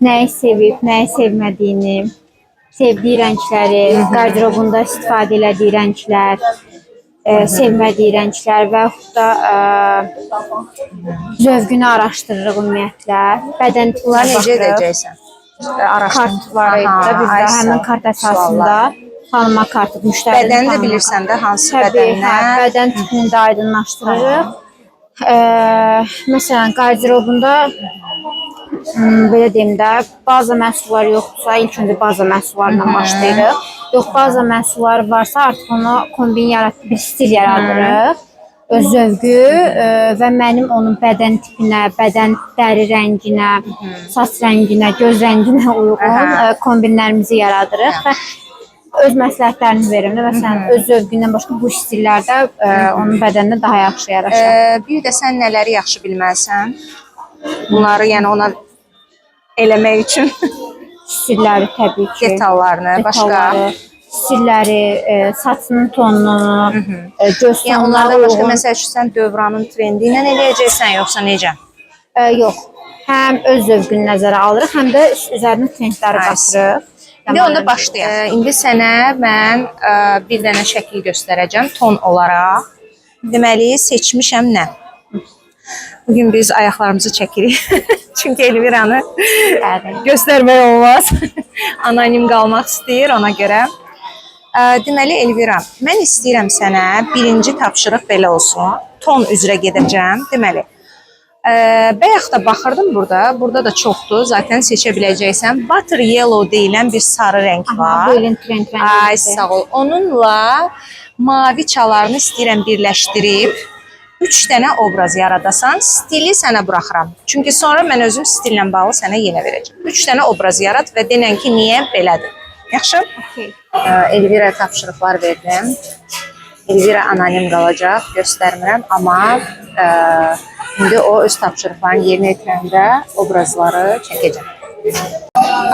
Nəyi sevib, nəyi sevmədiyini, sevdiyi rəngləri, qarderobunda istifadə elədiyi rənglər, sevmədiyi rənglər və yaxud da zövqünü araşdırırıq ümumiyyətlə. Bədən Bunları tipinə necə baxırıq. edəcəksən? Kart var idi də bizdə həmin kart əsasında tanıma kartı müştərinin Bədəni də tanıma bilirsən də hansı Təbii, bədəndən? bədən tipini də aydınlaşdırırıq. Məsələn, qarderobunda belə deyim də, baza məhsullar yoxdursa, ilk öncə baza məhsullarla başlayırıq. Yox, baza məhsulları varsa, artıq ona kombin yaradırıq, bir stil yaradırıq. Öz zövqü və mənim onun bədən tipinə, bədən dəri rənginə, saç rənginə, göz rənginə uyğun kombinlərimizi yaradırıq və öz məsləhətlərini verim də. Məsələn, öz zövqündən başqa bu stillərdə onun bədəninə daha yaxşı yaraşır. Bir də sən nələri yaxşı bilməlisən? Bunları yəni ona eləmək üçün Stilləri təbii ki. detallarını, başqa stilləri, saçının tonunu, göz yəni tonuna onlardan başqa uyğun. məsəl üçün sən dövranın trendi ilə eləyəcəksən yoxsa necə? Yox. Həm öz zövqünü nəzərə alırıq, həm də üzərinə trendləri qatırıq. İndi onda başlayaq. İndi sənə mən bir dənə şəkil göstərəcəm ton olaraq. Deməli seçmişəm nə? Bugün biz ayaqlarımızı çəkirik. Çünki Elviranı göstərmək olmaz. Anonim qalmaq istəyir ona görə. Deməli Elvira, mən istəyirəm sənə birinci tapşırıq belə olsun. Ton üzrə gedəcəm. Deməli, bayaq da baxırdım burada. Burada da çoxdur. Zaten seçə biləcəksən. Butter yellow deyilən bir sarı rəng var. Bu ilin trend rəngidir. Ay sağ ol. Onunla mavi çalarını istəyirəm birləşdirib 3 dənə obraz yaradasan. Stili sənə buraxıram. Çünki sonra mən özüm stillə bağlı sənə yenə verəcəm. 3 dənə obraz yarat və denən ki, niyə belədir. Yaxşı? Okay. Elvira tapşırıqlar verdim. Elvira anonim qalacaq, göstərmirəm. Amma indi o öz tapşırıqlarını yerinə yetirəndə obrazları çəkəcəm.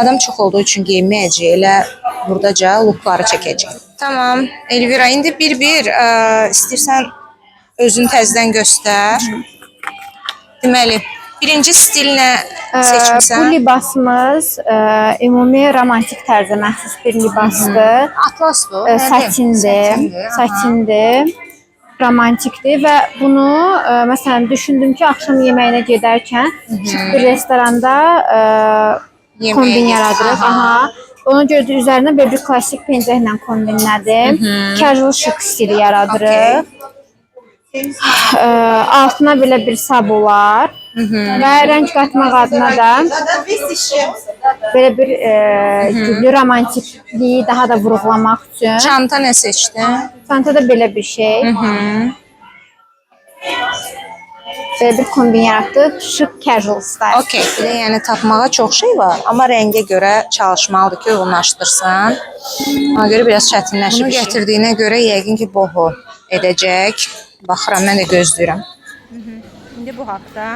Adam çox olduğu üçün geyinməyəcək, elə buradaca lookları çəkəcək. Tamam, Elvira, indi bir-bir istəyirsən özünü təzədən göstər. Deməli, birinci stil nə seçmişsən? Bu libasımız ümumi romantik tərzə məxsus bir libasdır. Atlasdır. Satindir. Romantikdir və bunu məsələn düşündüm ki, axşam yeməyinə gedərkən şık bir restoranda kombin yaradırıq. Ona görə də üzərinə belə bir klassik pencəklə kombinlədim. Casual şık stili yaradırıq. Altına belə bir sabolar və rəng qatmaq adına da belə bir güllü romantikliyi daha da vurğulamaq üçün. Çanta nə seçdin? Çantada belə bir şey. Belə bir kombin yaratdıq. Şık casual style. Okay. Yəni tapmağa çox şey var, amma rəngə görə çalışmalıdır ki, uyğunlaşdırsan. Ona görə biraz çətinləşib. Bunu gətirdiyinə görə yəqin ki, boho edəcək. Baxıram, mən də gözləyirəm. İndi bu haqda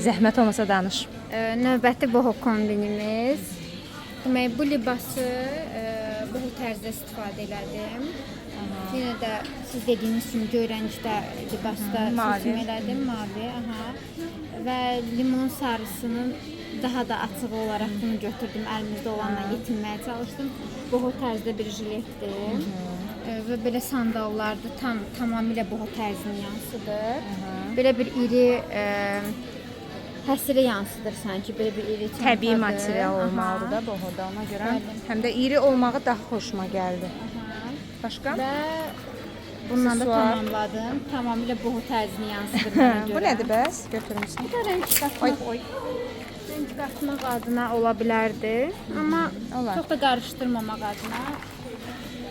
zəhmət olmasa danış. Növbəti boho kombinimiz. Demək, bu libası boho tərzdə istifadə elədim. Yenə də siz dediyiniz kimi göy rəngdə libasda seçim elədim, mavi. Və limon sarısının daha da açıq olaraq bunu götürdüm, əlimizdə olanla yetinməyə çalışdım. Boho tərzdə bir jiletdir. Və belə sandallarda tamamilə boho tərzini yansıdır. Belə bir iri həsiri yansıdır sanki, belə bir iri çantadır. Təbii material olmalıdır da bohoda, ona görə. Həm də iri olmağı daha xoşuma gəldi. Başqa? Və bundan da tamamladım. Tamamilə boho tərzini yansıdır mənə görə. Bu nədir bəs? Götürmüsən. Bu da rəng qatmaq. Rəng qatmaq adına ola bilərdi. Amma çox da qarışdırmamaq adına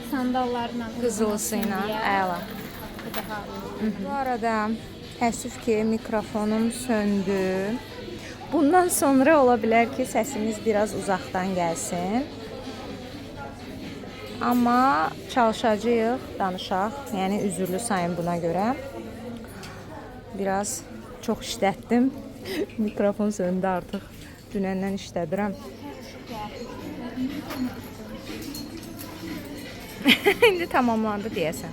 sandallarla qızılısı ilə əla. Bu arada təəssüf ki, mikrofonum söndü. Bundan sonra ola bilər ki, səsimiz biraz uzaqdan gəlsin. Amma çalışacağıq, danışaq. Yəni üzürlü sayın buna görə. Biraz çox işlətdim. Mikrofon söndü artıq. Dünəndən işlədirəm. İndi tamamlandı deyəsən.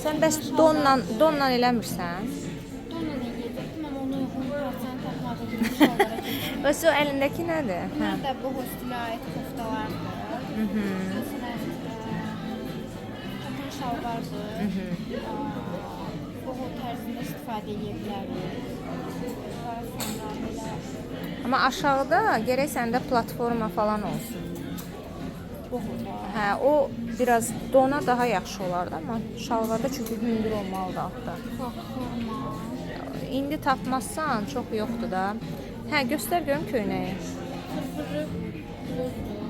Sən bəs donla eləmirsən? Donla Bəs o əlindəki nədir? Bunlar da bu stilə aid koftalardır. Məsələn, katan şalvardır. Boho tərzində istifadə edə bilərik. Sonra belə Amma aşağıda gərək səndə platforma falan olsun. bohoda. Hə, o biraz dona daha yaxşı olardı, amma şalvarda çünki hündür olmalıdır altda. Platforma. İndi tapmazsan çox yoxdur da. Hə, göstər görüm köynəyi. Fırfırı bluzdur.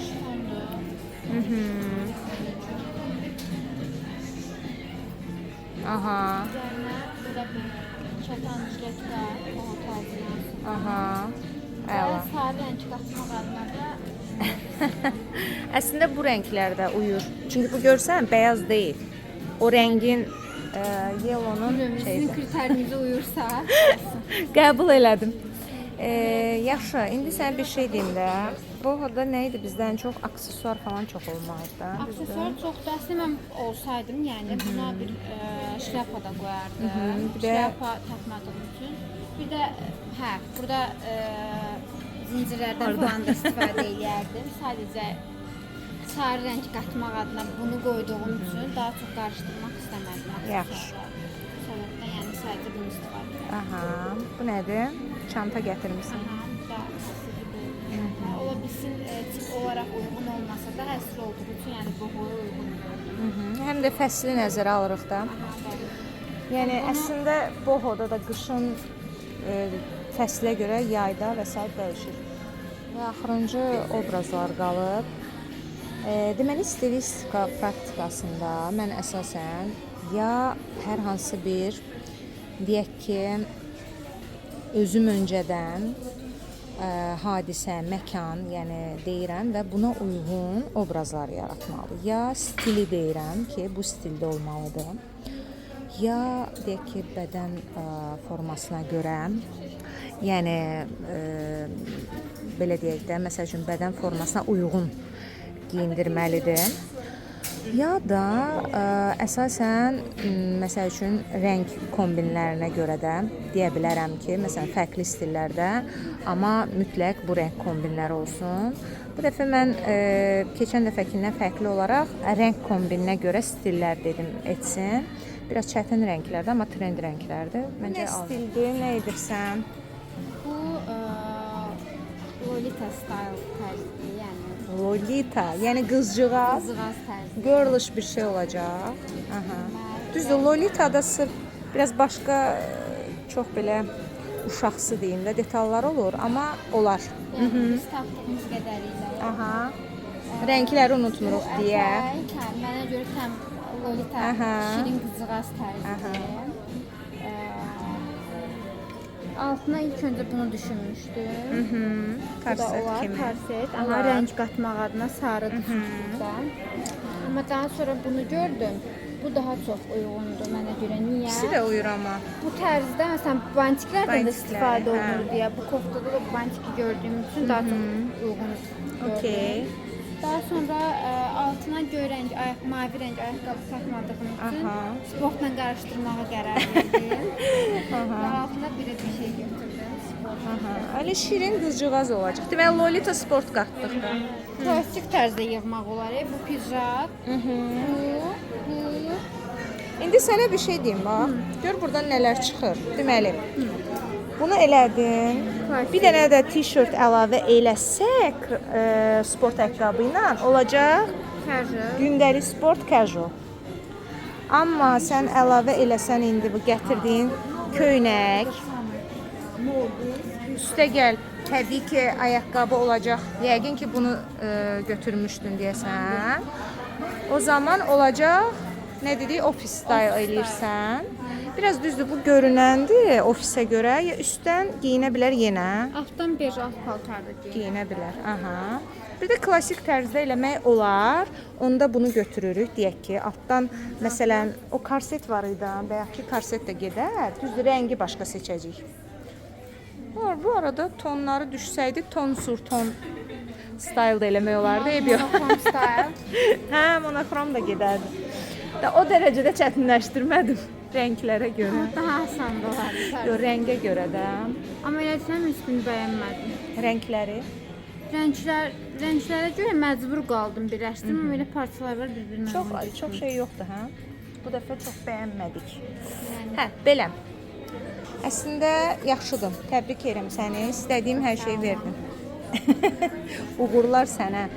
Şifondur. Aha. Üzərinə burada bir çatan jiletlər, boho tərzində. Aha. Və Əla. sarı rəng qatmaq adına da Əslində bu rənglərdə uyur. Çünki bu görsən bəyaz deyil. O rəngin yellow'nun sizin şeydir. kriterimizə uyursa, Qəbul elədim. Yaxşı, indi sənə bir şey deyim də. Bohoda nə idi bizdən çox aksesuar falan çox olmalıdı da. aksesuar çoxdur. Əslində mən olsaydım, yəni buna bir şlyapa da qoyardım. bir də- Şlyapa tapmadığım üçün. Bir də burada zincirlərdən falan da istifadə edərdim. Sadəcə sarı rəng qatmaq adına bunu qoyduğum üçün daha çox qarışdırmaq istəmədim. Yaxşı. Səbəbdən yəni sadəcə bunu istifadə edirəm. Aha, bu nədir? Çanta gətirmisən. Bu da ola bilsin tip olaraq uyğun olmasa da həsr olduğu üçün yəni bohoya uyğundur. Həm də fəsli nəzərə alırıq da. Yəni əslində bohoda da qışın fəslə görə yayda və sair dəyişir. Və axırıncı obrazlar qalıb. Deməli stilistika praktikasında mən əsasən ya hər hansı bir deyək ki özüm öncədən hadisə, məkan, yəni deyirəm və buna uyğun obrazlar yaratmalı. Ya stili deyirəm ki, bu stildə olmalıdır. Ya deyək ki, bədən formasına görə, yəni belə deyək də, məsəl üçün bədən formasına uyğun geyindirməlidir. Ya da əsasən məsəl üçün rəng kombinlərinə görə də deyə bilərəm ki, məsələn fərqli stillərdə, amma mütləq bu rəng kombinləri olsun. Bu dəfə mən keçən dəfəkindən fərqli olaraq rəng kombininə görə stillər dedim etsin. Biraz çətin rənglərdir, amma trend rənglərdir. Məncə stildir, nə edirsən? Bu Lolita style tərzidir, yəni Lolita, yəni qızcığaz. qızğaz tərzi. Girlish bir şey olacaq. Aha. Düzdür, Lolita'da sırf biraz başqa çox belə uşaqsı deyim də detallar olur, amma olar. Yəni biz tapdığımız qədərilə. Aha. Rəngləri unutmuruq deyə. Mənə görə tam Lolita şirin qızğaz tərzidir. Altına ilk öncə bunu düşünmüşdüm. Korset olar, kimi. korset. Amma rəng qatmaq adına sarı düşünmüşdüm. Amma daha sonra bunu gördüm. Bu daha çox uyğundur mənə görə. Niyə? İkisi də uyur amma. Bu tərzdə məsələn bantiklərdən də Bantiklər, istifadə hə. olunur deyə bu koftada da bantiki gördüyüm üçün daha çox uyğun gördüm. Okey. Daha sonra altına göy rəng, mavi rəng ayaqqabı taxmadığım üçün sportla qarışdırmağa qərar verdim. Və altına bir şey götürdüm. Sport. Öyle şirin qızcığaz olacaq. Deməli Lolita sport qatdıq da. Klasik tərzdə yığmaq olar. Bu pijak, bu. İndi sənə bir şey deyim bax. Gör buradan nələr çıxır. Deməli, bunu elədin. Bir dənə də t-shirt əlavə eləsək sport ayaqqabı ilə olacaq Casual. gündəlik sport casual. Amma sən əlavə eləsən indi bu gətirdiyin köynək üstə gəl. Təbii ki, ayaqqabı olacaq. Yəqin ki, bunu götürmüşdün deyəsən. O zaman olacaq, nə dedik, office style eləyirsən. Biraz düzdür, bu görünəndir ofisə görə. Ya üstdən geyinə bilər yenə. Altdan bej alt paltarda geyinir. Geyinə bilər. Aha. Bir də klassik tərzdə eləmək olar. Onda bunu götürürük. Deyək ki, altdan məsələn o korset var idi. Bayaqki korset də gedər. Düzdür, rəngi başqa seçəcəyik. Bu arada tonları düşsəydi ton sur ton style da eləmək olardı. Monochrome style. Hə, monokrom da gedərdi. O dərəcədə çətinləşdirmədim. Rənglərə görə. Daha asan da olardı. Yo, rəngə görə də. Amma elə desəm heç birini bəyənmədim. Rəngləri. Rənglərə görə məcbur qaldım birləşdim. Amma elə parçalar var bir-birinə. Çox şey yoxdur, hə? Bu dəfə çox bəyənmədik. Hə, belə. Əslində yaxşıdır. Təbrik edirəm səni. İstədiyim hər şeyi verdin. Uğurlar sənə.